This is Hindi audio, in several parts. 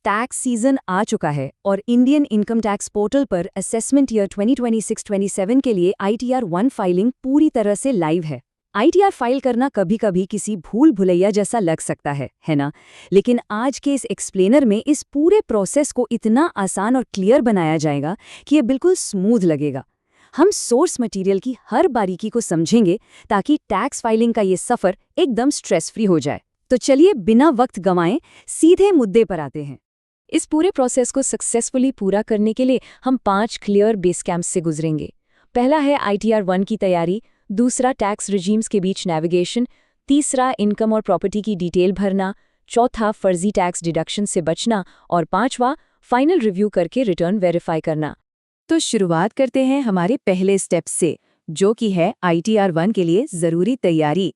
टैक्स सीजन आ चुका है और इंडियन इनकम टैक्स पोर्टल पर असेसमेंट ईयर 2026-27 के लिए ITR 1 फाइलिंग पूरी तरह से लाइव है। ITR फाइल करना कभी-कभी किसी भूल भुलैया जैसा लग सकता है ना? लेकिन आज के इस एक्सप्लेनर में इस पूरे प्रोसेस को इतना आसान और क्लियर बनाया जाएगा कि ये बिल्कुल स्मूथ लगेगा। हम सोर्स मटेरियल की हर बारीकी को समझेंगे ताकि टैक्स फाइलिंग का ये सफ़र एकदम स्ट्रेस फ्री हो जाए। तो चलिए बिना वक्त गंवाएं सीधे मुद्दे पर आते हैं। इस पूरे प्रोसेस को सक्सेसफुली पूरा करने के लिए हम 5 क्लियर बेस कैंप्स से गुजरेंगे। पहला है ITR 1 की तैयारी, दूसरा टैक्स रिजीम्स के बीच नेविगेशन, तीसरा इनकम और प्रॉपर्टी की डिटेल भरना, चौथा फर्जी टैक्स डिडक्शन से बचना और पांचवा फाइनल रिव्यू करके रिटर्न वेरीफाई करना। तो शुरुआत करते हैं हमारे पहले स्टेप से, जो कि है ITR 1 के लिए ज़रूरी तैयारी।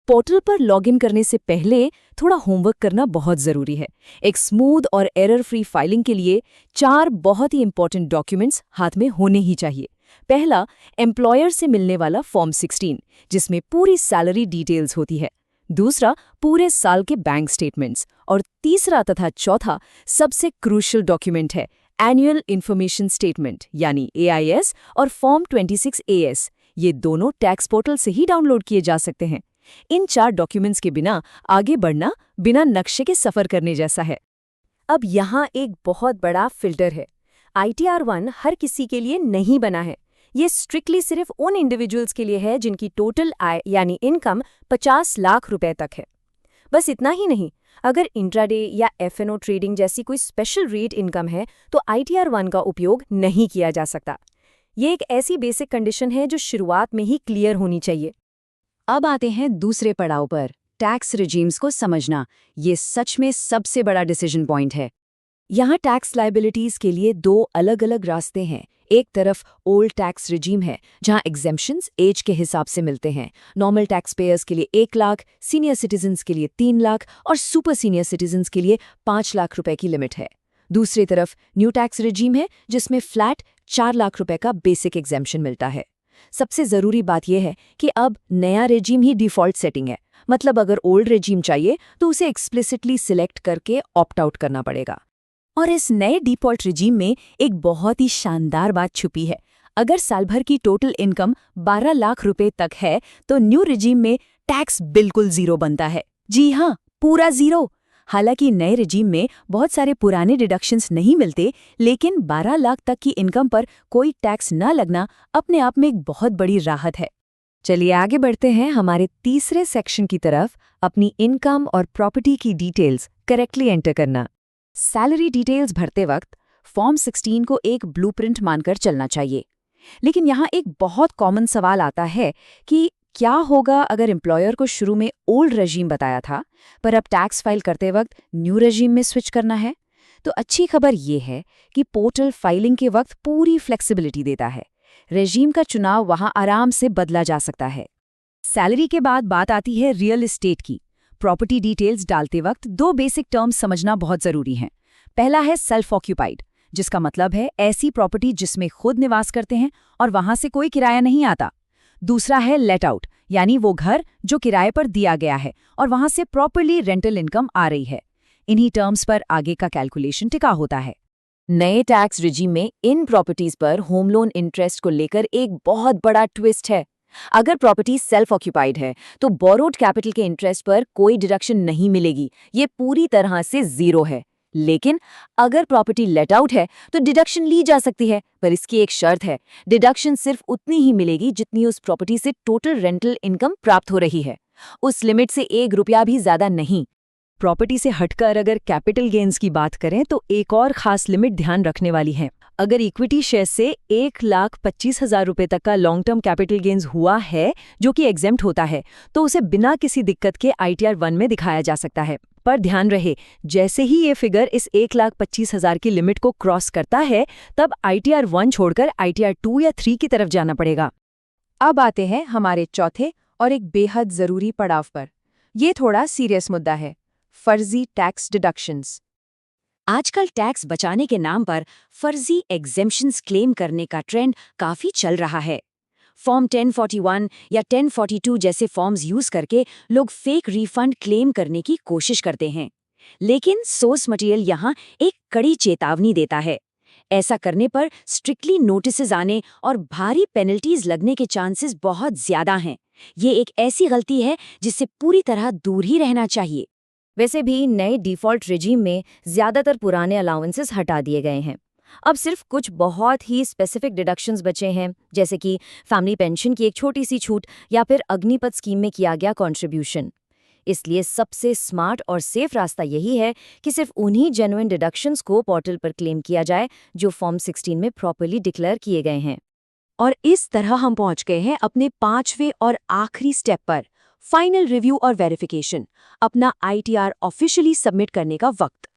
पोर्टल पर लॉगिन करने से पहले थोड़ा होमवर्क करना बहुत ज़रूरी है। एक स्मूथ और एरर फ्री फाइलिंग के लिए 4 बहुत ही इंपॉर्टेंट डॉक्यूमेंट्स हाथ में होने ही चाहिए। पहला, एम्प्लॉयर से मिलने वाला फॉर्म 16, जिसमें पूरी सैलरी डिटेल्स होती है। दूसरा, पूरे साल के बैंक स्टेटमेंट्स। और तीसरा तथा चौथा सबसे क्रूशियल डॉक्यूमेंट है एनुअल इन्फॉर्मेशन स्टेटमेंट यानी AIS और फॉर्म 26 AS। ये दोनों टैक्स पोर्टल से ही डाउनलोड किए जा सकते हैं। इन 4 डॉक्यूमेंट्स के बिना आगे बढ़ना बिना नक्शे के सफ़र करने जैसा है। अब यहाँ एक बहुत बड़ा फिल्टर है। ITR 1 हर किसी के लिए नहीं बना है। ये स्ट्रिक्टली सिर्फ उन इंडिविजुअल्स के लिए है जिनकी टोटल आय यानी इनकम 50 लाख रुपए तक है। बस इतना ही नहीं, अगर इंट्राडे या FNO ट्रेडिंग जैसी कोई स्पेशल रेट इनकम है तो ITR 1 का उपयोग नहीं किया जा सकता। ये एक ऐसी बेसिक कंडीशन है जो शुरुआत में ही क्लियर होनी चाहिए। अब आते हैं दूसरे पड़ाव पर, टैक्स रिजीम्स को समझना। ये सच में सबसे बड़ा डिसीजन पॉइंट है। यहाँ टैक्स लायबिलिटीज के लिए 2 अलग-अलग रास्ते हैं। एक तरफ ओल्ड टैक्स रिजीम है, जहाँ एग्जेम्पशंस एज के हिसाब से मिलते हैं। नॉर्मल टैक्स पेयर्स के लिए 1 लाख, सीनियर सिटीजन्स के लिए 3 लाख और सुपर सीनियर सिटीजन्स के लिए 5 लाख रुपए की लिमिट है। दूसरी तरफ न्यू टैक्स रिजीम है, जिसमें फ्लैट 4 लाख रुपए का बेसिक एग्जेम्पशन मिलता है। सबसे ज़रूरी बात यह है कि अब नया रेजीम ही डिफ़ॉल्ट सेटिंग है। मतलब अगर ओल्ड रेजीम चाहिए तो उसे एक्सप्लिसिटली सिलेक्ट करके ऑप्ट आउट करना पड़ेगा। और इस नए डिफ़ॉल्ट रेजीम में एक बहुत ही शानदार बात छुपी है। अगर साल भर की टोटल इनकम 12 लाख रुपए तक है तो न्यू रेजीम में टैक्स बिल्कुल ज़ीरो बनता है। जी हाँ, पूरा ज़ीरो। हालांकि नए रेजीम में बहुत सारे पुराने डिडक्शंस नहीं मिलते, लेकिन 12 लाख तक की इनकम पर कोई टैक्स न लगना अपने आप में एक बहुत बड़ी राहत है। चलिए आगे बढ़ते हैं हमारे तीसरे सेक्शन की तरफ, अपनी इनकम और प्रॉपर्टी की डिटेल्स करेक्टली एंटर करना। सैलरी डिटेल्स भरते वक्त फॉर्म 16 को एक ब्लूप्रिंट मानकर चलना चाहिए। लेकिन यहाँ एक बहुत कॉमन सवाल आता है कि क्या होगा अगर एम्प्लॉयर को शुरू में ओल्ड रेजीम बताया था, पर अब टैक्स फाइल करते वक्त न्यू रेजीम में स्विच करना है? तो अच्छी खबर ये है कि पोर्टल फाइलिंग के वक्त पूरी फ्लेक्सिबिलिटी देता है। रेजीम का चुनाव वहां आराम से बदला जा सकता है। सैलरी के बाद बात आती है रियल एस्टेट की। प्रॉपर्टी डिटेल्स डालते वक्त 2 बेसिक टर्म्स समझना बहुत ज़रूरी हैं। पहला है सेल्फ ऑक्यूपाइड, जिसका मतलब है ऐसी प्रॉपर्टी जिसमें खुद निवास करते हैं और वहां से कोई किराया नहीं आता। दूसरा है लेट आउट, यानी वो घर जो किराए पर दिया गया है और वहां से प्रॉपर्ली रेंटल इनकम आ रही है। इन्हीं टर्म्स पर आगे का कैलकुलेशन टिका होता है। नए टैक्स रिजीम में इन प्रॉपर्टीज पर होम लोन इंटरेस्ट को लेकर एक बहुत बड़ा ट्विस्ट है। अगर प्रॉपर्टी सेल्फ ऑक्यूपाइड है तो बोरोड कैपिटल के इंटरेस्ट पर कोई डिडक्शन नहीं मिलेगी, ये पूरी तरह से ज़ीरो है। लेकिन अगर प्रॉपर्टी लेट आउट है तो डिडक्शन ली जा सकती है, पर इसकी एक शर्त है, डिडक्शन सिर्फ उतनी ही मिलेगी जितनी उस प्रॉपर्टी से टोटल रेंटल इनकम प्राप्त हो रही है। उस लिमिट से 1 रुपया भी ज़्यादा नहीं। प्रॉपर्टी से हटकर अगर कैपिटल गेन्स की बात करें तो एक और खास लिमिट ध्यान रखने वाली है। अगर इक्विटी शेयर से 1,25,000 रुपए तक का लॉन्ग टर्म कैपिटल गेन्स हुआ है, जो कि एग्जेम्प्ट होता है, तो उसे बिना किसी दिक्कत के ITR 1 में दिखाया जा सकता है। पर ध्यान रहे, जैसे ही ये फिगर इस 1,25,000 की लिमिट को क्रॉस करता है, तब ITR 1 छोड़कर ITR 2 या 3 की तरफ जाना पड़ेगा। अब आते हैं हमारे चौथे और एक बेहद ज़रूरी पड़ाव पर। ये थोड़ा सीरियस मुद्दा है, फर्जी टैक्स डिडक्शंस। आजकल टैक्स बचाने के नाम पर फर्जी एग्जेम्पशंस क्लेम करने का ट्रेंड काफ़ी चल रहा है। फॉर्म 1041 या 1042 जैसे फॉर्म्स यूज करके लोग फेक रिफंड क्लेम करने की कोशिश करते हैं। लेकिन सोर्स मटेरियल यहाँ एक कड़ी चेतावनी देता है। ऐसा करने पर स्ट्रिक्टली नोटिसेस आने और भारी पेनल्टीज लगने के चांसेस बहुत ज्यादा हैं। ये एक ऐसी गलती है जिससे पूरी तरह दूर ही रहना चाहिए। वैसे भी नए डिफ़ॉल्ट रिजीम में ज़्यादातर पुराने अलाउंसेस हटा दिए गए हैं। अब सिर्फ कुछ बहुत ही स्पेसिफिक डिडक्शंस बचे हैं, जैसे कि फैमिली पेंशन की एक छोटी सी छूट या फिर अग्निपथ स्कीम में किया गया कंट्रीब्यूशन। इसलिए सबसे स्मार्ट और सेफ रास्ता यही है कि सिर्फ उन्हीं जेन्युइन डिडक्शंस को पोर्टल पर क्लेम किया जाए जो फॉर्म 16 में प्रॉपर्ली डिक्लेयर किए गए हैं। और इस तरह हम पहुंच गए हैं अपने 5वें और आखिरी स्टेप पर, फाइनल रिव्यू और वेरिफिकेशन, अपना ITR ऑफिशियली सबमिट करने का वक्त।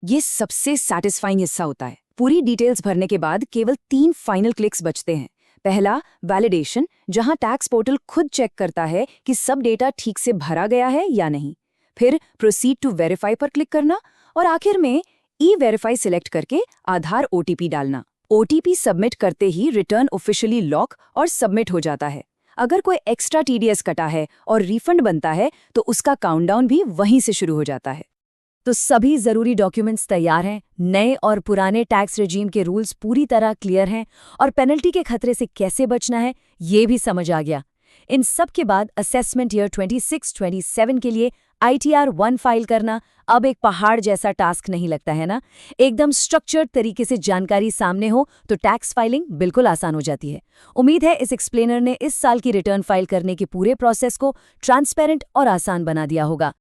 ये सबसे सैटिस्फाइंग हिस्सा होता है। पूरी डिटेल्स भरने के बाद केवल 3 फाइनल क्लिक्स बचते हैं। पहला, वैलिडेशन, जहां टैक्स पोर्टल खुद चेक करता है कि सब डेटा ठीक से भरा गया है या नहीं। फिर प्रोसीड टू वेरीफाई पर क्लिक करना और आखिर में ई-वेरीफाई सिलेक्ट करके आधार OTP डालना। OTP सबमिट करते ही रिटर्न ऑफिशियली लॉक और सबमिट हो जाता है। अगर कोई एक्स्ट्रा TDS कटा है और रिफंड बनता है तो उसका काउंटडाउन भी वहीं से शुरू हो जाता है। तो सभी ज़रूरी डॉक्यूमेंट्स तैयार हैं, नए और पुराने टैक्स रेजीम के रूल्स पूरी तरह क्लियर हैं और पेनल्टी के खतरे से कैसे बचना है ये भी समझ आ गया। इन सब के बाद असेसमेंट ईयर 26-27 के लिए ITR 1 फाइल करना अब एक पहाड़ जैसा टास्क नहीं लगता है ना। एकदम स्ट्रक्चर्ड तरीके से जानकारी सामने हो तो टैक्स फाइलिंग बिल्कुल आसान हो जाती है। उम्मीद है इस एक्सप्लेनर ने इस साल की रिटर्न फाइल करने के पूरे प्रोसेस को ट्रांसपेरेंट और आसान बना दिया होगा।